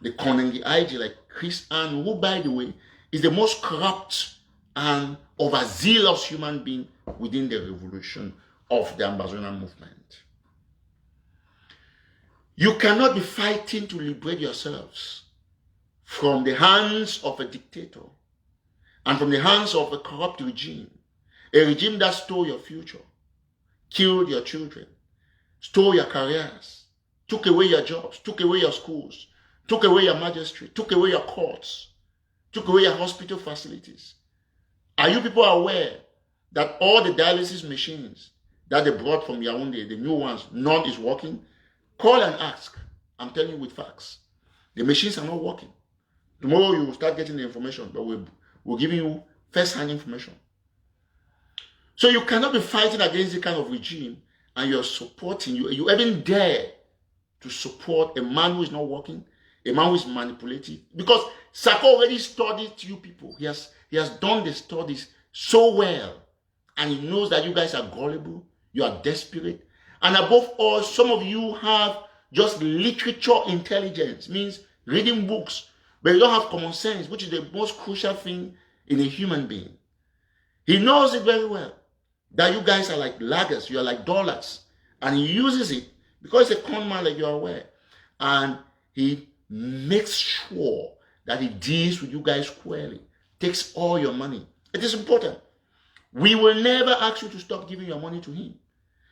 the Konengi IG like Chris Ann, who by the way is the most corrupt and overzealous human being within the revolution of the Ambazonia movement. You cannot be fighting to liberate yourselves from the hands of a dictator and from the hands of a corrupt regime, a regime that stole your future, killed your children, stole your careers, took away your jobs, took away your schools, took away your magistrate, took away your courts, took away your hospital facilities. Are you people aware that all the dialysis machines that they brought from Yaoundé, the new ones, none is working? Call and ask. I'm telling you with facts. The machines are not working. Tomorrow you will start getting the information, but we're giving you first-hand information. So you cannot be fighting against the kind of regime and you're supporting, you even dare to support a man who is not working, a man who is manipulative. Because Sako already studied you people. He has done the studies so well. And he knows that you guys are gullible, you are desperate. And above all, some of you have just literature intelligence, means reading books, but you don't have common sense, which is the most crucial thing in a human being. He knows it very well, that you guys are like laggers, you are like dollars. And he uses it because he's a con man, like you are aware. And he makes sure that he deals with you guys squarely, takes all your money. It is important. We will never ask you to stop giving your money to him.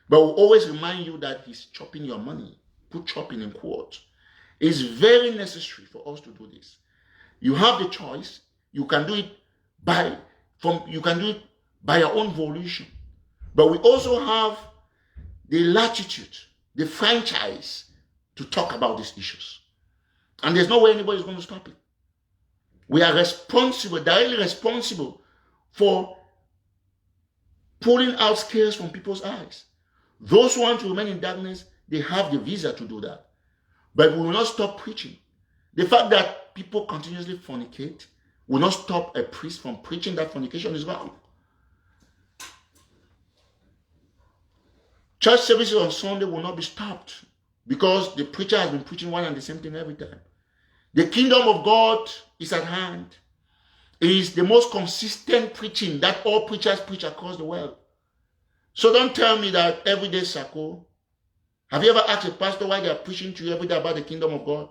But we'll always remind you that he's chopping your money. Put chopping in quotes. It's very necessary for us to do this. You have the choice. You can do it by your own volition. But we also have the latitude, the franchise to talk about these issues. And there's no way anybody is going to stop it. We are responsible, directly responsible for pulling out scales from people's eyes. Those who want to remain in darkness, they have the visa to do that. But we will not stop preaching. The fact that people continuously fornicate will not stop a priest from preaching that fornication is wrong. Church services on Sunday will not be stopped because the preacher has been preaching one and the same thing every time. The kingdom of God is at hand. It is the most consistent preaching that all preachers preach across the world. So don't tell me that everyday Sako. Have you ever asked a pastor why they are preaching to you every day about the kingdom of God?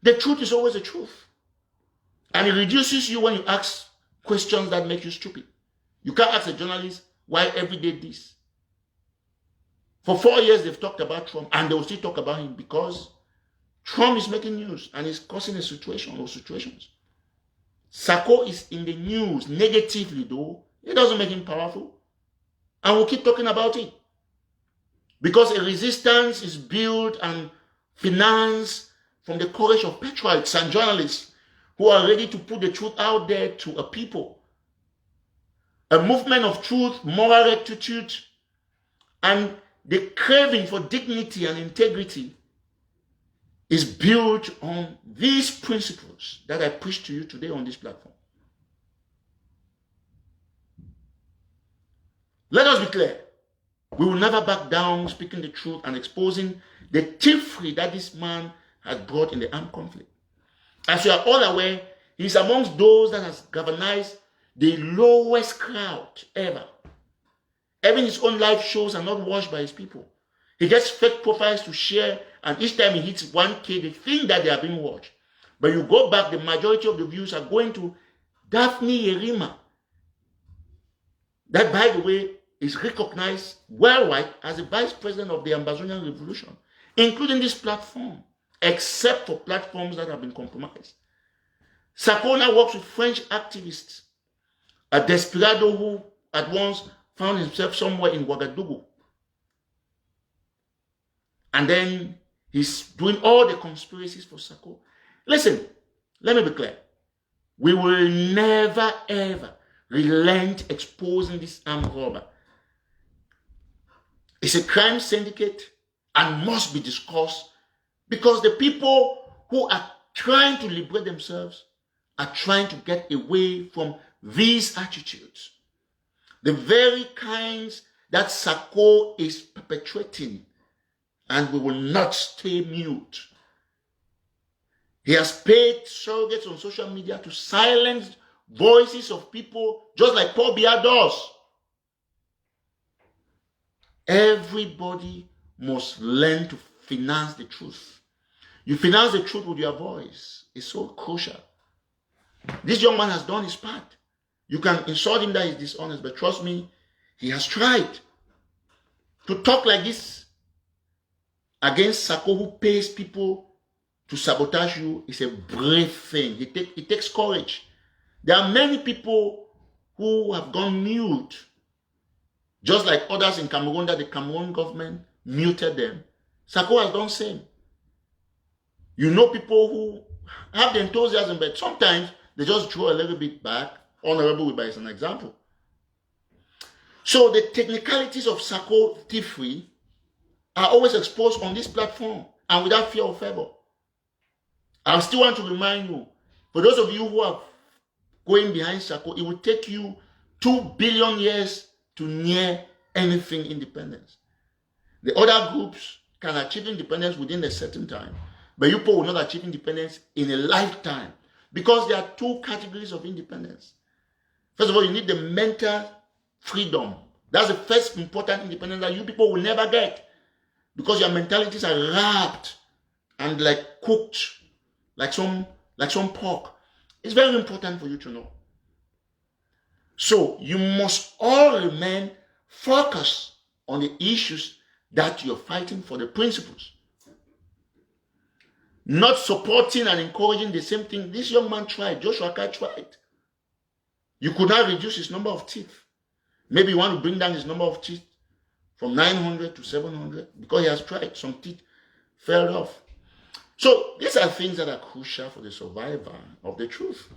The truth is always the truth. And it reduces you when you ask questions that make you stupid. You can't ask a journalist why every day this. For 4 years they've talked about Trump and they will still talk about him because Trump is making news and is causing a situation or situations. Sako is in the news negatively though. It doesn't make him powerful. And we'll keep talking about it. Because a resistance is built and financed from the courage of patriots and journalists who are ready to put the truth out there to a people. A movement of truth, moral rectitude, and the craving for dignity and integrity is built on these principles that I preach to you today on this platform. Let us be clear. We will never back down speaking the truth and exposing the thievery that this man has brought in the armed conflict. As you are all aware, he is amongst those that has galvanized the lowest crowd ever. Even his own live shows are not watched by his people. He gets fake profiles to share, and each time he hits 1K, they think that they are being watched. But you go back, the majority of the views are going to Daphne Yerima. That, by the way, is recognized worldwide as the vice president of the Amazonian Revolution, including this platform, except for platforms that have been compromised. Sakona works with French activists, a desperado who at once found himself somewhere in Ouagadougou. And then he's doing all the conspiracies for Sako. Listen, let me be clear. We will never, ever relent exposing this armed robber. It's a crime syndicate and must be discussed because the people who are trying to liberate themselves are trying to get away from these attitudes. The very kinds that Sako is perpetrating, and we will not stay mute. He has paid surrogates on social media to silence voices of people just like Paul Biya does. Everybody must learn to finance the truth. You finance the truth with your voice. It's so crucial. This young man has done his part. You can insult him that he's dishonest, but trust me, he has tried. To talk like this against Sako, who pays people to sabotage you, is a brave thing. It takes courage. There are many people who have gone mute, just like others in Cameroon, that the Cameroon government muted them. Sako has done the same. You know people who have the enthusiasm, but sometimes they just draw a little bit back. Honorable Wiba is an example. So the technicalities of Sako thievery are always exposed on this platform and without fear or favor. I still want to remind you, for those of you who are going behind Sako, it will take you 2 billion years to near anything independence. The other groups can achieve independence within a certain time, but you people will not achieve independence in a lifetime because there are two categories of independence. First of all, you need the mental freedom. That's the first important independence that you people will never get because your mentalities are wrapped and like cooked like some pork. It's very important for you to know. So you must all remain focused on the issues that you're fighting for, the principles. Not supporting and encouraging the same thing this young man tried. Joshua Kai tried. You could not reduce his number of teeth. Maybe you want to bring down his number of teeth from 900 to 700 because he has tried. Some teeth fell off. So these are things that are crucial for the survival of the truth.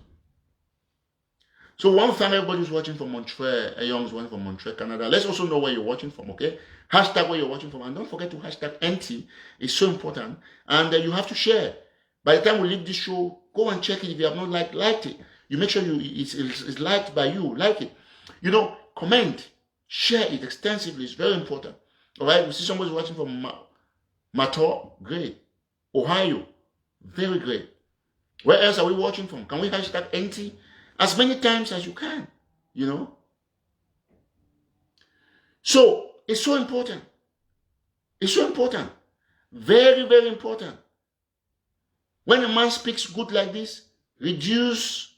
So one thank everybody who's watching from Montreal. Young's one from Montreal, Canada. Let's also know where you're watching from, okay? Hashtag where you're watching from. And don't forget to hashtag NT. It's so important. And you have to share. By the time we leave this show, go and check it. If you have not liked it, you make sure it's liked by you. Like it. You know, comment. Share it extensively. It's very important. All right? We see somebody watching from TATAW. Great. Ohio. Very great. Where else are we watching from? Can we hashtag NT? As many times as you can, you know. So, it's so important. It's so important. Very, very important. When a man speaks good like this, reduce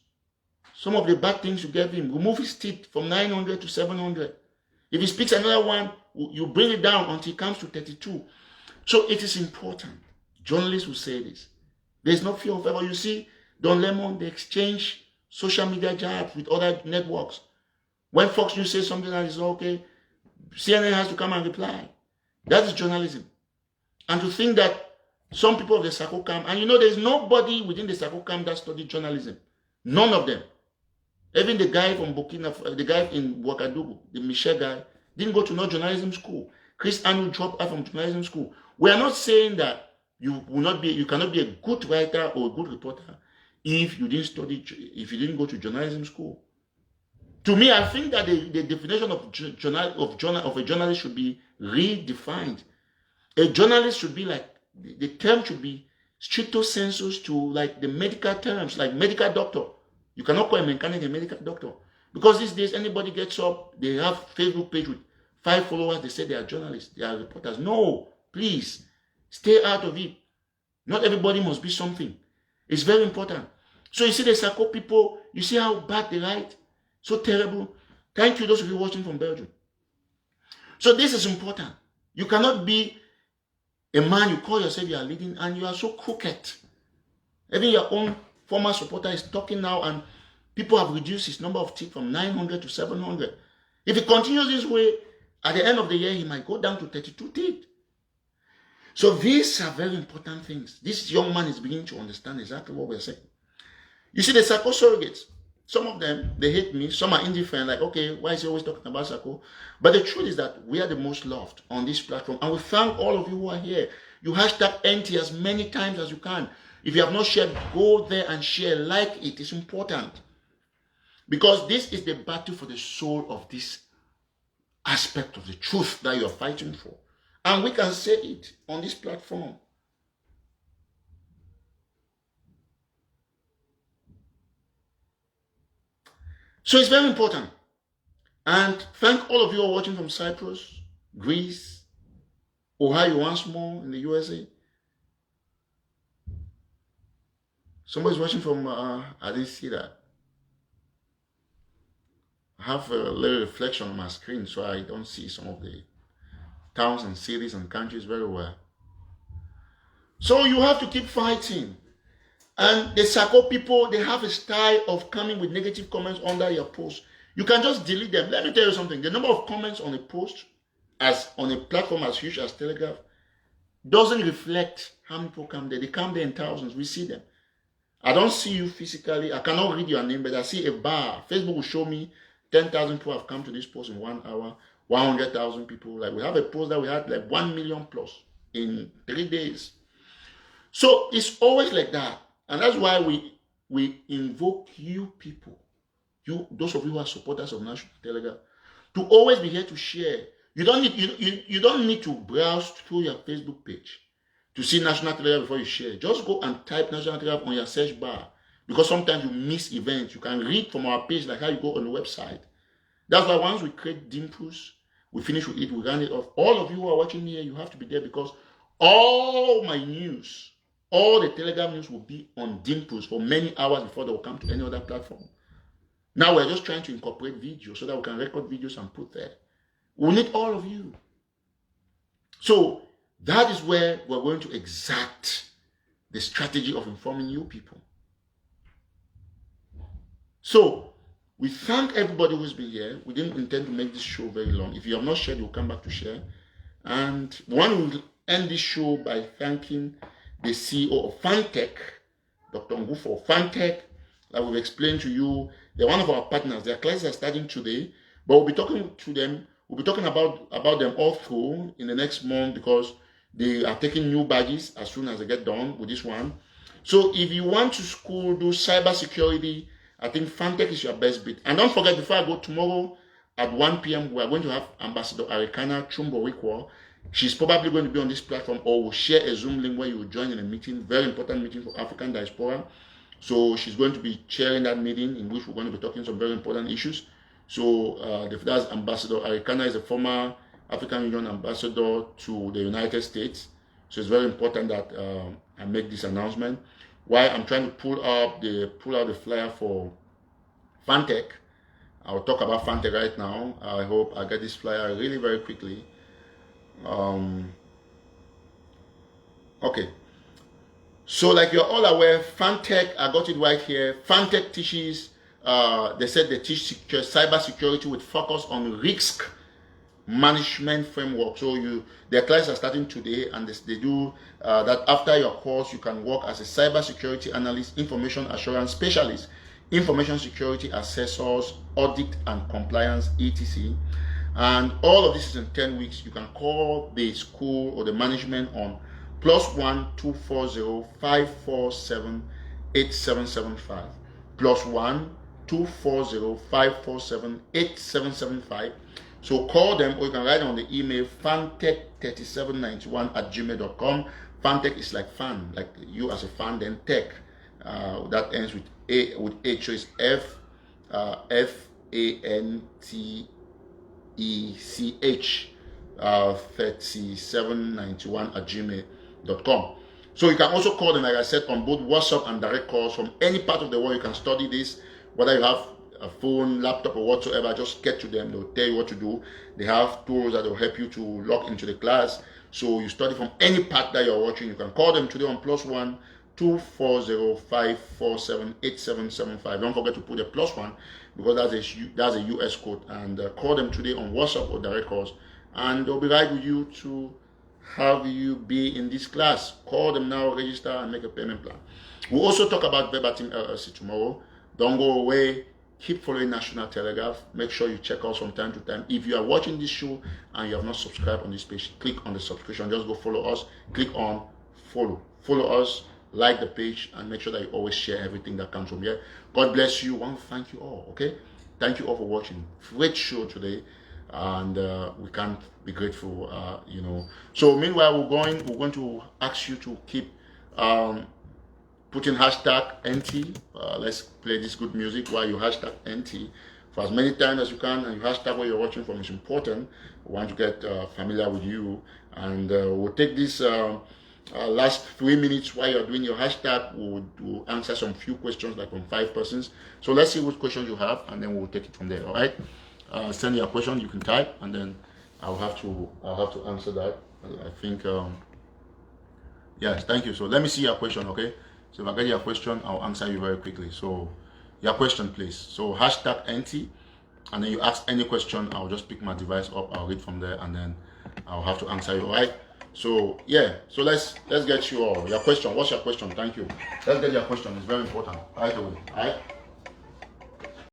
some of the bad things you gave him. Remove his teeth from 900 to 700. If he speaks another one, you bring it down until it comes to 32. So, it is important. Journalists will say this. There's no fear of ever. You see, Don Lemon, they exchange social media jabs with other networks. When Fox News says something that is okay, CNN has to come and reply. That is journalism. And to think that some people of the Sako camp, and you know there's nobody within the Sako camp that studied journalism. None of them. Even the guy from Burkina, the guy in Ouagadougou, the Michel guy, didn't go to no journalism school. Chris Anu dropped out from journalism school. We are not saying that you cannot be a good writer or a good reporter if you didn't study, if you didn't go to journalism school. To me, I think that the definition of a journalist should be redefined. A journalist should be like, the term should be stricto sensus to like the medical terms, like medical doctor. You cannot call a mechanic a medical doctor. Because these days, anybody gets up, they have Facebook page with 5 followers, they say they are journalists, they are reporters. No, please, stay out of it. Not everybody must be something. It's very important. So you see the Sako people, you see how bad they write? So terrible. Thank you, those of you watching from Belgium. So this is important. You cannot be a man, you call yourself you are leading, and you are so crooked. Even your own former supporter is talking now, and people have reduced his number of teeth from 900 to 700. If he continues this way, at the end of the year, he might go down to 32 teeth. So these are very important things. This young man is beginning to understand exactly what we're saying. You see, the Sako surrogates, some of them, they hate me. Some are indifferent, like, okay, why is he always talking about Sako? But the truth is that we are the most loved on this platform. And we thank all of you who are here. You hashtag NT as many times as you can. If you have not shared, go there and share. Like it. It's important. Because this is the battle for the soul of this aspect of the truth that you are fighting for. And we can say it on this platform. So it's very important. And thank all of you who are watching from Cyprus, Greece, Ohio once more in the USA. Somebody's watching from, I didn't see that. I have a little reflection on my screen, so I don't see some of the towns and cities and countries very well. So you have to keep fighting. And the Sako people, they have a style of coming with negative comments under your post. You can just delete them. Let me tell you something. The number of comments on a post, as on a platform as huge as Telegraph, doesn't reflect how many people come there. They come there in thousands. We see them. I don't see you physically. I cannot read your name, but I see a bar. Facebook will show me 10,000 people have come to this post in 1 hour. 100,000 people. Like we have a post that we had like 1 million plus in 3 days. So it's always like that. And that's why we invoke you people, you, those of you who are supporters of National Telegraph, to always be here to share. You don't need to browse through your Facebook page to see National Telegraph before you share. Just go and type National Telegraph on your search bar, because sometimes you miss events. You can read from our page like how you go on the website. That's why once we create Dimples, we finish with it, we run it off. All of you who are watching here, you have to be there, because all my news, all the Telegram news will be on Dimples for many hours before they will come to any other platform. Now we're just trying to incorporate video so that we can record videos and put there. We need all of you. So that is where we're going to exact the strategy of informing you people. So we thank everybody who's been here. We didn't intend to make this show very long. If you have not shared, you'll come back to share. And one will end this show by thanking the CEO of Fantech, Dr. Ngufo Fantech, like we've explained to you, they're one of our partners. Their classes are starting today, but we'll be talking to them. We'll be talking about them all through in the next month, because they are taking new badges as soon as they get done with this one. So if you want to do cyber security, I think Fantech is your best bet. And don't forget, before I go tomorrow at 1 p.m., we are going to have Ambassador Arikana Chumbo-Wikwa. She's probably going to be on this platform, or will share a Zoom link where you will join in a meeting, very important meeting for African diaspora. So she's going to be chairing that meeting, in which we're going to be talking some very important issues. So that's Ambassador Arikana, is a former African Union ambassador to the United States. So it's very important that I make this announcement. While I'm trying to pull out the flyer for Fantech, I'll talk about Fantech right now. I hope I get this flyer really very quickly. Okay. So like you're all aware, Fantech, I got it right here. Fantech teaches, they said they teach cyber security with focus on risk management framework. So their classes are starting today, and they do that after your course, you can work as a cyber security analyst, information assurance specialist, information security assessors, audit and compliance, etc. And all of this is in 10 weeks. You can call the school or the management on +1 240 547 8775. +1 240 547 8775. So call them, or you can write on the email fantech3791@gmail.com. Fantech is like fan, like you as a fan, then tech. That ends with H, so it's FANTECH 3791@gmail.com. So you can also call them, like I said, on both WhatsApp and direct calls from any part of the world. You can study this, whether you have a phone, laptop, or whatsoever. Just get to them. They'll tell you what to do. They have tools that will help you to log into the class. So you study from any part that you're watching. You can call them today on +1 240 547 8775. Don't forget to put the +1, because that's a US code. And call them today on WhatsApp or direct calls, and they'll be right with you to have you be in this class. Call them now, register, and make a payment plan. We'll also talk about Verbatim LLC tomorrow. Don't go away. Keep following National Telegraph. Make sure you check us from time to time. If you are watching this show and you have not subscribed on this page, click on the subscription. Just go follow us. Click on follow. Follow us, like the page, and make sure that you always share everything that comes from here. God bless you. I want to thank you all. Okay? Thank you all for watching. Great show today. And we can't be grateful, So meanwhile, we're going to ask you to keep putting #NT. Let's play this good music while you #NT for as many times as you can, and you hashtag where you're watching from is important. We want to get familiar with you, and we'll take this last 3 minutes while you're doing your hashtag. We'll answer some few questions, like from 5 persons. So let's see what questions you have, and then we'll take it from there. All right. Send your question. You can type, and then I'll have to answer that. I think yes. Thank you. So let me see your question. Okay. So if I get your question, I'll answer you very quickly. So your question, please. So #NT, and then you ask any question. I'll just pick my device up. I'll read from there, and then I'll have to answer you. All right. So yeah. So let's get your question. What's your question? Thank you. Let's get your question. It's very important. Right away. All right.